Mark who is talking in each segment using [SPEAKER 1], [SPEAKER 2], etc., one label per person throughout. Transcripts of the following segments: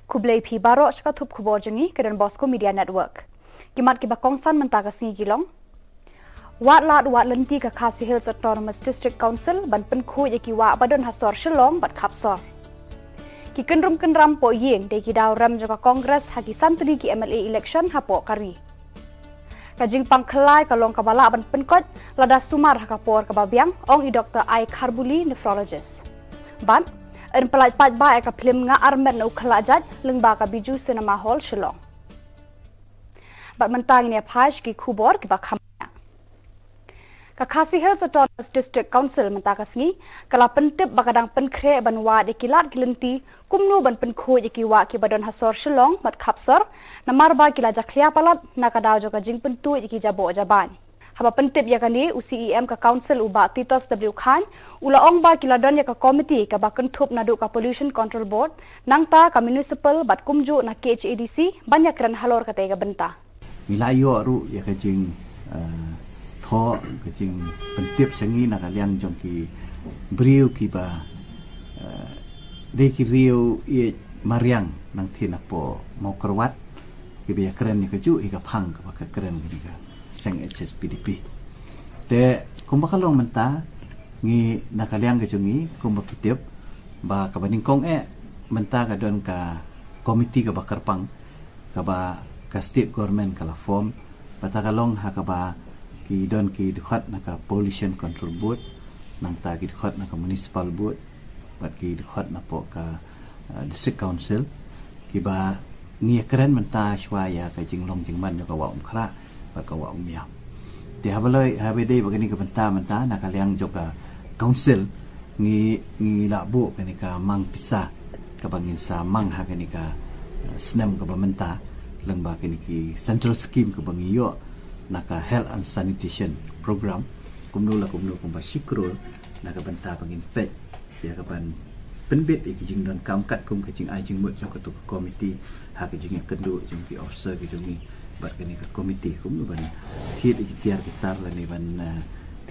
[SPEAKER 1] Kublai pi baro shka thup kubo jengi kedan Bosco Media Network. Kimat kiba kongsan mentaga singi gilong. Wat lenti ka Khasi Hills Autonomous District Council ban penkhu yaki wa badon hasor Shillong bat kapsor. Ki kenram po yeng de ki daw ram joka Kongres haki santri ki MLA election hapo kari. Kajing pangkelai kalong kabala ban penkot lada sumar hakapor kababiang ong i Dr. I Kharbuli nephrologist. Ban en pelaj pat ba ka plim nga armet na ukhlajat lengba ka biju cinema hall Shillong. Bat mentang ni phash ki khubor ki ba khamya. Ka Khasi Hills Autonomous District Council mentakasngi kala pentip bakadang penkre ban wa de kilat kilenti kumnu ban penkhu ki wa ki badon hasor Shillong mat khapsor namar ba kila jakhlia palat nakadaw joka jing pentu ki jabo jaban. Haba pentip yakani UCEM ka council uba Titos W Khan ulaong ba kiladon ya ka committee ka bakan thup nadu ka pollution control board nangta ka municipal bat kumju na KHADC banyak ran halor ka tega benta.
[SPEAKER 2] Milayo ru ya ka jing tho ka jing pentip sangi na kaliang jong ki briu ki ba de ki riu e mariang nang thina po mo kerwat ki be keren ni ka ju i ka phang ka ba ka keren ni ka seng HSPDP te kumbakalong menta ngi nakaliang ke jungi kumbakitip ba kabaning kong menta ka don ka komiti ka bakar pang ka ba ka state government kala form patakalong ha ka ba ki don ki dikhat na ka pollution control board nang ta ki dikhat na ka municipal board bat ki dikhat na po ka district council ki ba ngi keren menta shwaya ka jinglong jingman ka wa umkhra kawa umia ti habaloi habede bagani ka menta nakaliang joka council ngi labu kani ka mang pisa ka bangin sa mang ha kani ka snam ka bamenta lengba kani ki central scheme ka bangiyo naka health and sanitation program kumnu kumba sikrol naka benta bangin pet ya ka ban penbet ikijing don kamkat kum kajing ajing mut joka tu komiti ha kajing kendu jing ki officer kajing bat kani ka komiti kum ban thiet ikhtiar kitar la ni ban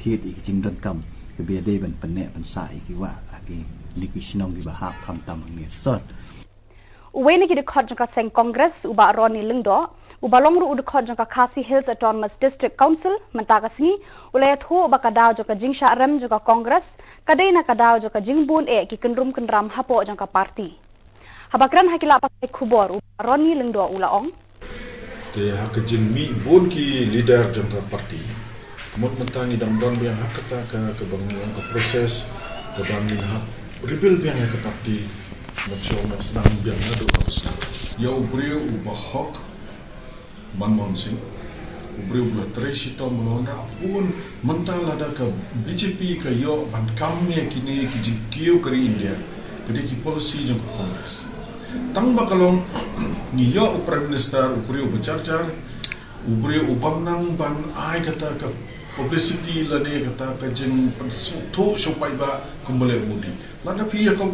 [SPEAKER 2] thiet ikjing don kam ke be de ban panne ban sa ki wa aki likishnong ki bahak kam tam ni sot
[SPEAKER 1] uwe ni ki de khot jaka seng congress uba roni lengdo uba longru ud khot jaka Khasi Hills Autonomous District Council mentakasngi ulayat ho bakadaw jaka jing syaram jaka congress kadai na kadaw jaka jing bun ki kenram hapo jaka parti habakran hakila pakai khubor uba roni lengdo ulaong
[SPEAKER 3] te hak jing mi bon ki leader jangka parti kemudian mentangi dam don biang hak kata ke bangun ke proses ke bangun hak rebuild biang ke parti macam sedang biang ada apa sah ya ubriu ubahok manmon sing ubriu buat resito melonda pun mental ada ke BJP ke yo ban kamnya kini ki jingkiu keri India ke ki policy jangka kongres tang bakalong niyo prime minister uprio bercarcar uprio upamnang ban ai kata ke publicity lane kata ke jeng pensutu supaya ba kembali mudi lada pi ka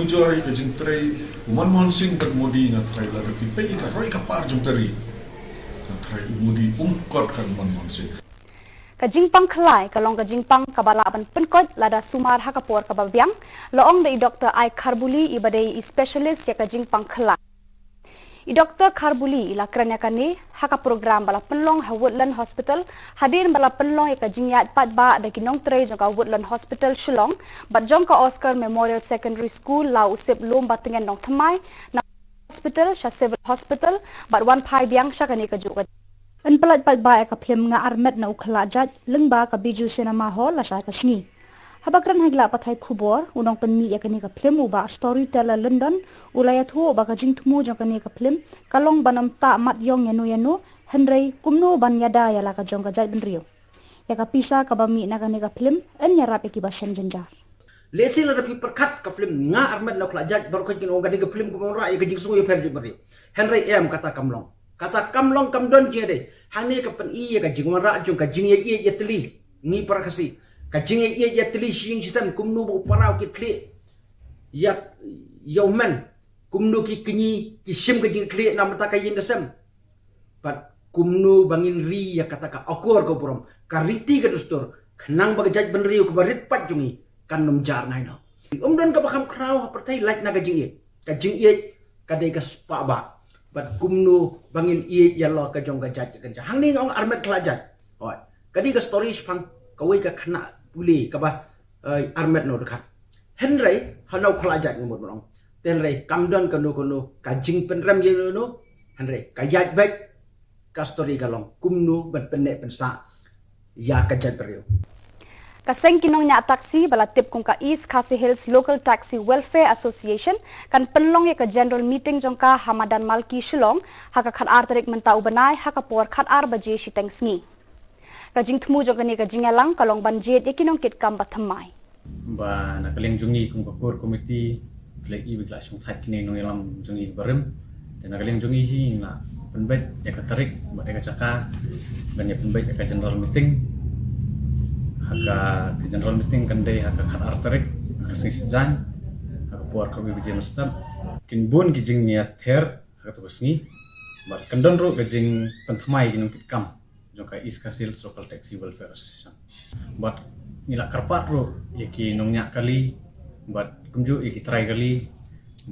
[SPEAKER 3] nujori ke jeng trai Manmohan Singh bermudi na trai lada pi pe ka roi ka par jeng tari na trai mudi umkot kan Manmohan Singh
[SPEAKER 1] kajing pang khalai kalong kajing pang kabala ban penkot lada sumar hakapor kababiang loong dei Dr. I Kharbuli ibadai specialist ya kajing pang khalai i Dr. Kharbuli ila kranya kani haka program bala penlong ha Woodland Hospital hadir bala penlong ya kajing yat pat ba da kinong tre jong Woodland Hospital Shillong bat jong ka Oscar Memorial Secondary School lau usip lom batengan nong thamai na hospital sha civil hospital bat wan pai biang sha kani kaju an pelat pat ba ka plim nga armet na ukhlajat lengba ka biju cinema hall la sha kasni habakran hagla pathai khubor unong penmi ya kani ka plim uba storyteller London ulayat ho ba ka jingthmu jong kani ka plim kalong banam ta mat yong yanu henrei kumno ban yada ya la ka jong ka jai benrio ya ka pisa ka bami na kani ka plim an yarap ki ba shen jenjar
[SPEAKER 4] lesi la rapi perkat ka film nga armet na ukhlajat baru ka jing ogani ka film ko ra ya ka jing sungu ya perji beri henrei kata kamlong kamdon jede hane ka pen iya ka jing wara jong ka jing ye teli ni par kasi ka jing ye teli shing sistem kumnu bu parau ki tli ya yauman kumnu ki kinyi ki sim ka jing tli nam ta ka yin desem pat kumnu bangin ri ya kata ka akor ko puram ka riti ka dustur khnang bag jaj ben riu ka barit pat jungi kan num jar ngai no don ka bakam kraw ha pertai like na ka jing ye kadai ka spa ba bat kumnu bangin i yalla ka jong ka jaj kan hang ni ngong armet kelajat oi kadai ka storage pang kawai ka khana puli ka ba armet no dekat henry hanau kelajat ngomot morong tenrei kamdon kanu ka jing penram ye no henry ka jaj baik ka story kalong kumnu ban penek pensa ya ka jaj beriu
[SPEAKER 1] Kaseng kinong nya taksi bala tip kung ka East Khasi Hills Local Taxi Welfare Association kan penlong ya ka general meeting jongka Hamadan Malki Shillong haka khat ar tarik menta ubanai haka por khat ar baje shiteng sngi ka jing thmu jongka ni ka jingalang kalong banjet ya kinong kit kam bathamai
[SPEAKER 5] ba nakaling jungi kung kapur komiti plek i bigla sung thak kini nong elam jungi barem dan nakaling jungi hi na penbet ya ka tarik ba ka caka dan ya penbet ya ka general meeting haka ke general meeting kandai haka khat artarik haka sisjan haka puar ko biji mastab kin bun ki jing niat ther haka to sngi bar kandon ro ke jing penthmai ginung kitkam jongka East Khasi Hills Local Taxi Welfare Association but nila karpat ro yaki nongnya kali but kumju yaki try kali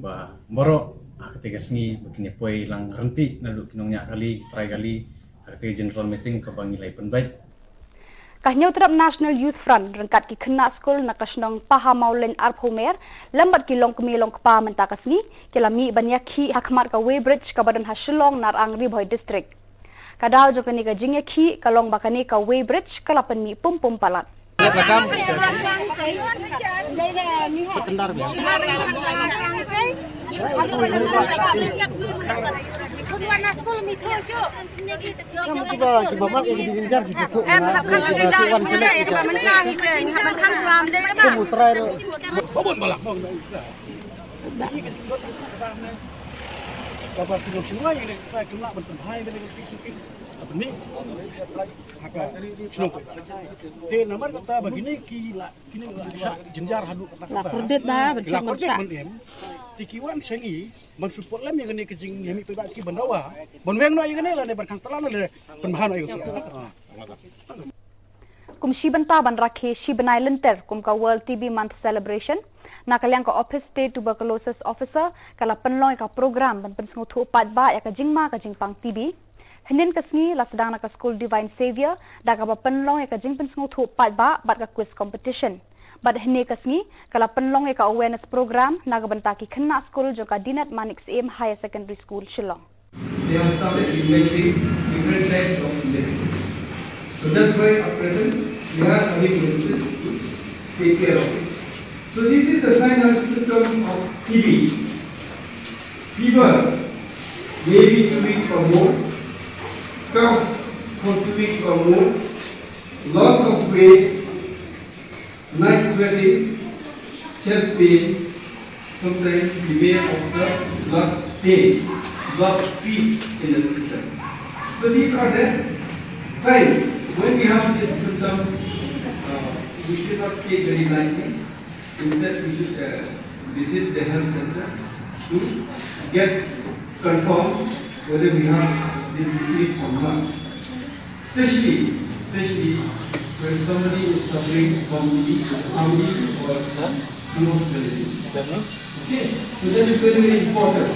[SPEAKER 5] ba boro haka tiga sngi begini poi lang renti nalu kinongnya kali try kali haka tiga general meeting ke bangilai penbait
[SPEAKER 1] Kahnyo terap National Youth Front rengkat ki kena skul na kasnong pahamau len arpomer lambat ki long kemilong kepa menta kasni kelami banyaki hakmat ka Weybridge ka badan hasilong nar angri boy district kadau jo kani ka jingeki kalong bakani ka Weybridge kalapan mi pum palat
[SPEAKER 6] Ni haka sino ko te namar kata begini kila kini jenjar hadu kata
[SPEAKER 7] kordit ba
[SPEAKER 6] bersama tikiwan sengi man support lam yang ni kejing yami pe ba ski bandawa bon weng no yang ni la ne ban kang telan le penbahan ayo
[SPEAKER 1] kum shibanta ban rakhe shibanai lenter kum ka World TB Month celebration nakalyang ka Office State Tuberculosis Officer kala penlong ka program ban pensngu thu pat ba ya ka jingma ka jingpang TB Hinin kasngi la sedang nak School Divine Savior dah kaba penlong ya ka jing pensngu thu pat ba bat ka quiz competition. Bat hini kasngi kala penlong ya ka awareness program naga bentaki kena school joka Dinat Manix Aim Higher Secondary School Shillong.
[SPEAKER 8] They have started inventing different types of medicine. So that's why at present we are having medicine to take care of it. So this is the sign and symptoms of TB. Fever, maybe 2 weeks or more. Cough for 2 weeks or more, loss of weight, night sweating, chest pain, sometimes you may observe blood stain, blood streak in the system. So these are the signs. When we have this symptom, we should not take very lightly. Instead, we should visit the health center to get confirmed whether we have this disease or not. Especially when somebody is suffering from family or close relative. Okay, so that is very, very important.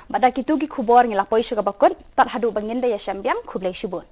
[SPEAKER 1] Badak itu ki kubor ngilapoi syuga bakut, tak hadu bangin daya syambiang kublai syubun.